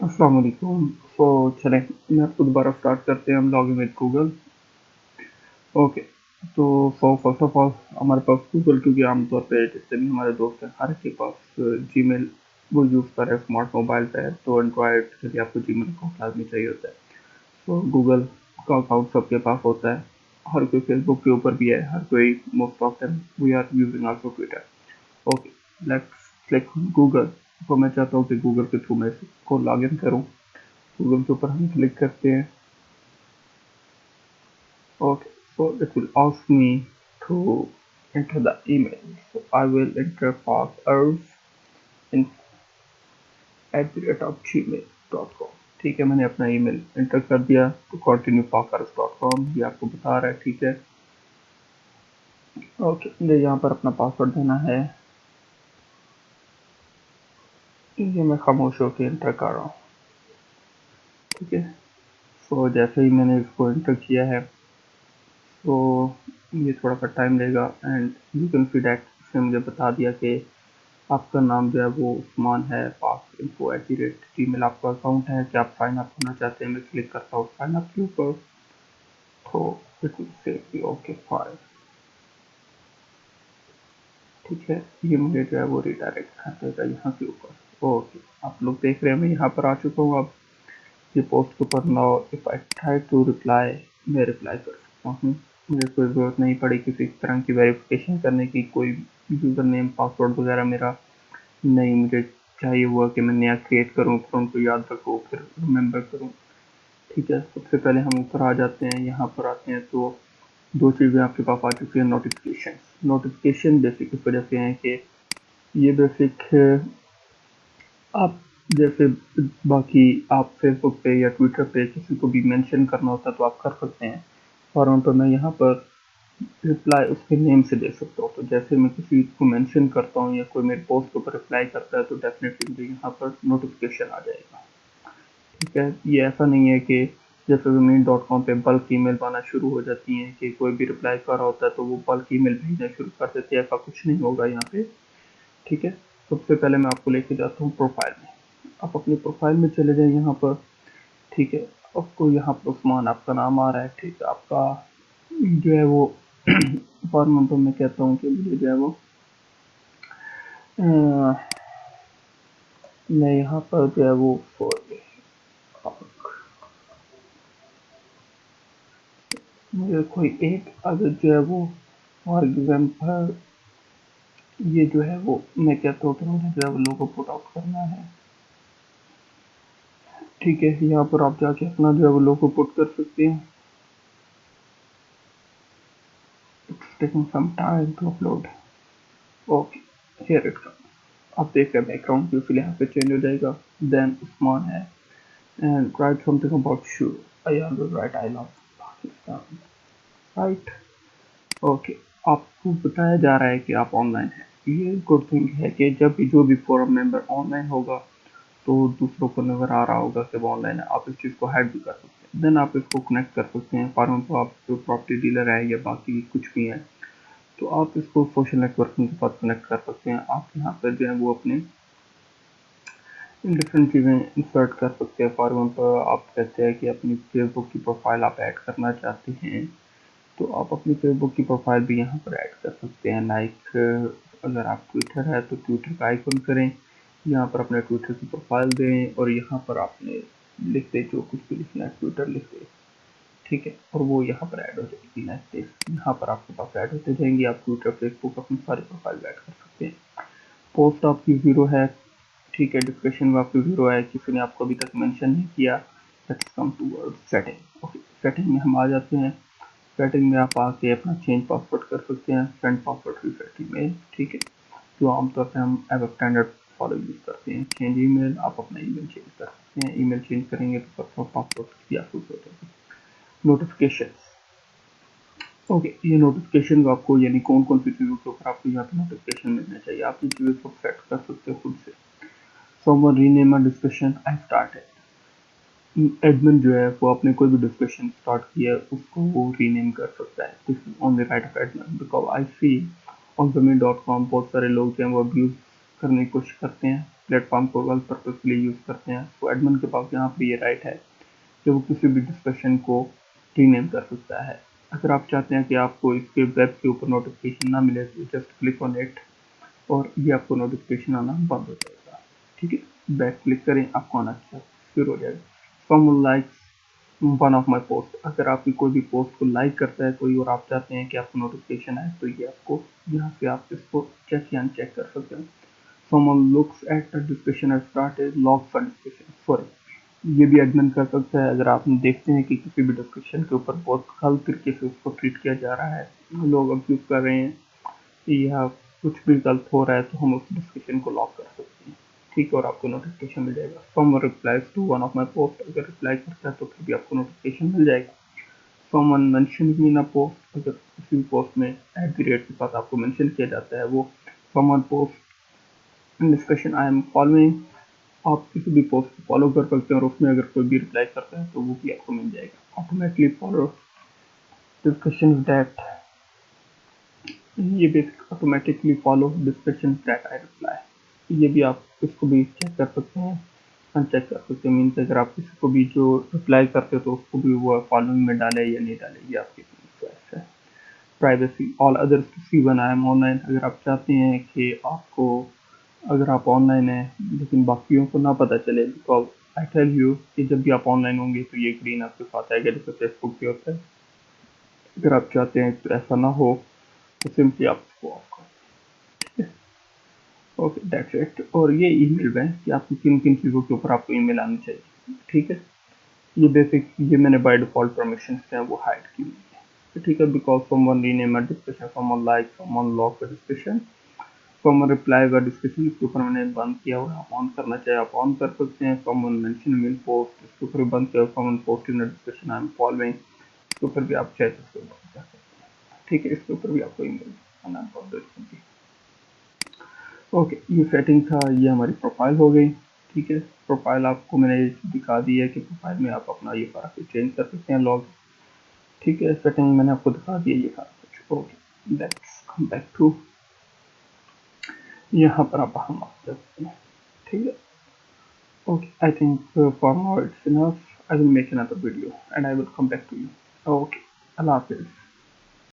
अस्सलाम वालेकुम। तो चलें मैं आपको दोबारा स्टार्ट करते हैं। हम लॉगिन विद गूगल। ओके। तो फर्स्ट ऑफ ऑल हमारे पास गूगल, क्योंकि आमतौर पे जितने भी हमारे दोस्त हैं हर के पास जीमेल वो यूज़ कर रहे हैं, स्मार्ट मोबाइल पे है। तो एंड्रॉयड के लिए आपको जीमेल अकाउंट लाजमी चाहिए होता है। तो गूगल का अकाउंट सबके पास होता है। हर कोई फेसबुक के ऊपर भी है, हर कोई most of them we are using also Twitter. Okay, let's click Google. तो मैं चाहता हूँ कि गूगल के थ्रू मैं इसको लॉग इन करूँ। गूगल के ऊपर हम क्लिक करते हैं। Okay, so it will ask me to enter the email. So I will enter passwords in @gmail.com। ठीक है, मैंने अपना ईमेल एंटर कर दिया। तो कंटिन्यू passwords.com ये आपको बता रहा है। ठीक है, ओके, मुझे यहाँ पर अपना पासवर्ड देना है। ये मैं खामोश होकर एंटर कर रहा हूँ। ठीक है, तो जैसे ही मैंने इसको एंटर किया है तो ये थोड़ा सा टाइम लेगा। And you can see that इसने मुझे बता दिया कि आपका नाम जो है वो उस्मान है। pass@gmail आपका अकाउंट है कि आप साइन अप होना चाहते हैं। मैं क्लिक करता हूँ साइन अप के ऊपर। तो इट विल से कि ओके फाइन। ठीक है, ये मुझे जो है वो रिडायरेक्ट कर देगा यहाँ के ऊपर। ओके, आप लोग देख रहे हैं मैं यहाँ पर आ चुका हूँ। अब ये पोस्ट के ऊपर now if I try to reply, मैं रिप्लाई कर सकता हूँ। मुझे कोई ज़रूरत नहीं पड़ी किसी तरह की वेरिफिकेशन करने की। कोई यूज़र नेम पासवर्ड वगैरह मेरा नहीं मुझे चाहिए हुआ कि मैं नया क्रिएट करूँ, फिर उनको याद रखूँ, फिर रिमेंबर करूँ। ठीक है, सबसे पहले हम ऊपर आ जाते हैं। यहाँ पर आते हैं तो दो चीज़ें आपके पास आ चुकी हैं। नोटिफिकेशन बेसिक इस वजह से हैं कि ये बेसिक आप जैसे बाकी आप फेसबुक पे या ट्विटर पे किसी को भी मेंशन करना होता है तो आप कर सकते हैं। फॉर्म पर मैं यहाँ पर रिप्लाई उसके नेम से दे सकता हूँ। तो जैसे मैं किसी को मेंशन करता हूँ या कोई मेरे पोस्ट के ऊपर रिप्लाई करता है तो डेफिनेटली मुझे यहाँ पर नोटिफिकेशन आ जाएगा। ठीक है, ये ऐसा नहीं है कि जैसे ज़मीन.com पे बल्क ईमेल आना शुरू हो जाती हैं कि कोई भी रिप्लाई कर रहा होता है तो वो बल्क ईमेल भेजना शुरू कर देते हैं। ऐसा कुछ नहीं होगा यहाँ पे। ठीक है, सबसे पहले मैं आपको लेके जाता हूँ प्रोफाइल में। आप अपनी प्रोफाइल में चले जाए यहाँ पर। ठीक है, आपको यहाँ पर उस्मान आपका नाम आ रहा है। ठीक है, आपका जो है वो फॉर्म नंबर मैं कहता हूँ कि मुझे जो है वो मैं यहाँ पर जो है वो मुझे कोई एक आदत जो है वो फॉर एग्जाम्पल ये जो है वो मैं कहता हूँ कि मुझे जो है वो लोगो पुट आउट करना है। ठीक है, यहाँ पर आप जाके अपना जो है वो लोगो पुट कर सकते हैं। It's taking some time to upload. Okay, here it comes. आप देख रहे हैं बैकग्राउंड बिल्कुल यहाँ पे चेंज हो जाएगा। देन उस्मान है and right something about shoe. I always right I love Pakistan. Right, okay, आपको बताया जा रहा है कि आप ऑनलाइन हैं। ये गुड थिंग है कि जब भी जो भी फोरम मेंबर ऑनलाइन होगा तो दूसरों को नज़र आ रहा होगा कि वो ऑनलाइन है। आप इस चीज़ को हाइड भी कर सकते हैं। देन आप इसको कनेक्ट कर सकते हैं। फॉर एग्जाम्पल आप जो प्रॉपर्टी डीलर है या बाकी कुछ भी है तो आप इसको सोशल नेटवर्किंग के साथ कनेक्ट कर सकते हैं। आप यहाँ पर जो है वो अपने डिफरेंट चीज़ें इंसर्ट कर सकते हैं। फॉर एग्जाम्पल आप कहते हैं कि अपनी फेसबुक की प्रोफाइल आप ऐड करना चाहते हैं तो आप अपनी फेसबुक की प्रोफाइल भी यहाँ पर ऐड कर सकते हैं। लाइक अगर आप ट्विटर है तो ट्विटर का आइकन करें, यहाँ पर अपने ट्विटर की प्रोफाइल दें और यहाँ पर आपने लिख दे जो कुछ भी लिखना है, ट्विटर लिख दे। ठीक है, और वो यहाँ पर ऐड हो जाएगी। लाइक यहाँ पर आपके पास ऐड होते जाएंगे। आप ट्विटर फेसबुक अपनी सारी प्रोफाइल ऐड कर सकते हैं। पोस्ट आपकी ज़ीरो है। ठीक है, डिस्कशन में आपकी ज़ीरो है, किसी ने आपको अभी तक मेंशन नहीं किया। Let's come toward setting. Okay, setting में हम आ जाते हैं। सेटिंग में आप आके अपना चेंज पासवर्ड कर सकते हैं। Send password reset email. ठीक है, जो आमतौर पे हम as a standard follow use करते हैं। चेंज ईमेल, आप अपना ईमेल चेंज कर सकते हैं। ईमेल चेंज करेंगे तो पर्सनल पासवर्ड की आपको जरूरत होगी। नोटिफिकेशन। ओके, ये नोटिफिकेशन को आपको यानी कौन कौन सी चीज़ों के ऊपर आपको यहाँ पे नोटिफिकेशन मिलना चाहिए, आप ये चीज़ों को सेट कर सकते हो खुद से। Someone rename a discussion I started. Admin जो है वो अपने कोई भी डिस्कशन स्टार्ट किया है उसको वो रीनेम कर सकता है। This is on the right of admin because I see on ज़मीन.com बहुत सारे लोग जो हैं वो अब्यूज करने की कोशिश करते हैं। प्लेटफॉर्म को गलत पर्पज के लिए यूज़ करते हैं, तो एडमिन के पास यहाँ पे ये राइट है कि वो किसी भी डिस्कशन को रीनेम कर सकता है। अगर आप चाहते हैं कि आपको इसके वेब के ऊपर नोटिफिकेशन ना मिले तो जस्ट क्लिक ऑन इट और ये आपको नोटिफिकेशन आना बंद हो जाएगा। ठीक है, बैक क्लिक करें, आपको आना शुरू हो जाएगा। Some likes one of my post, अगर आपकी कोई भी पोस्ट को लाइक करता है कोई और आप चाहते हैं कि आपको नोटिफिकेशन आए तो ये आपको यहाँ से आप इसको चेक या अनचेक कर सकते हैं। someone looks at a discussion and started logs a discussion, sorry ये भी एडमिन कर सकता है। अगर आप देखते हैं कि किसी भी डिस्कशन के ऊपर बहुत गलत तरीके से उसको ट्रीट किया जा रहा है, लोग अब्यूज कर रहे हैं या कुछ भी गलत हो रहा है, तो हम उस डिस्कशन को लॉक कर सकते हैं। ठीक है, और आपको नोटिफिकेशन मिल जाएगा। someone replies to one of my post, अगर रिप्लाई करता है तो फिर भी आपको नोटिफिकेशन मिल जाएगा। someone mentions me in a post, अगर किसी भी पोस्ट में एट द रेट के साथ आपको मेंशन किया जाता है वो someone post discussion I am following, आप किसी भी पोस्ट को फॉलो कर सकते हैं और उसमें अगर कोई भी रिप्लाई करता है तो वो भी आपको मिल जाएगा। ऑटोमेटिकली फॉलो डिस्कशन दैट, ये basic automatically follow discussion that I reply, ये भी आप इसको भी चेक कर सकते हैं, अनचेक कर सकते हैं। मीन्स अगर आप किसी को भी जो रिप्लाई करते हो तो उसको भी वो फॉलोइंग में डाले या नहीं डाले, ये आपकी चॉइस है। Privacy all others to see when I am online, अगर आप चाहते हैं कि आपको अगर आप ऑनलाइन हैं लेकिन बाकियों को ना पता चले, बिकॉज आई टेल यू कि जब भी आप ऑनलाइन होंगे तो ये ग्रीन आपके साथ आएगा जैसे फेसबुक पे होता है। अगर आप चाहते हैं तो ऐसा ना हो तो सिंपली आप इसको ऑफ कर, ठीक है। Okay that's it. और ये ईमेल में कि आपको किन किन चीज़ों के ऊपर आपको ईमेल आनी चाहिए, ठीक है। ये बेसिक ये मैंने बाय डिफॉल्ट परमिशन हैं वो हाइड की हुई है, ठीक है। Because someone rename a discussion, someone like, someone lock a discussion, common reply का डिस्कशन इसके ऊपर मैंने बंद किया हुआ है। आप ऑन करना चाहे आप ऑन कर सकते हैं। कॉमन मेंशन इन पोस्ट इसके ऊपर बंद किया, common post in discussion I am following इसके ऊपर भी आप चाहे तो इसको बंद कर सकते हैं, ठीक है। इसके ऊपर भी आपको ईमेल आना बहुत जरूरी है। ओके, ये सेटिंग था, ये हमारी प्रोफाइल हो गई, ठीक है। प्रोफाइल आपको मैंने दिखा दी है कि प्रोफाइल में आप अपना ये सारा कुछ चेंज कर सकते हैं, लॉग, ठीक है। सेटिंग मैंने आपको दिखा दी है ये सारा कुछ। Okay let's come back to, यहाँ पर आप हम आ सकते हैं, ठीक है। Okay, I think for now it's enough. I will make another video and I will come back to you. Okay, Allah Hafiz.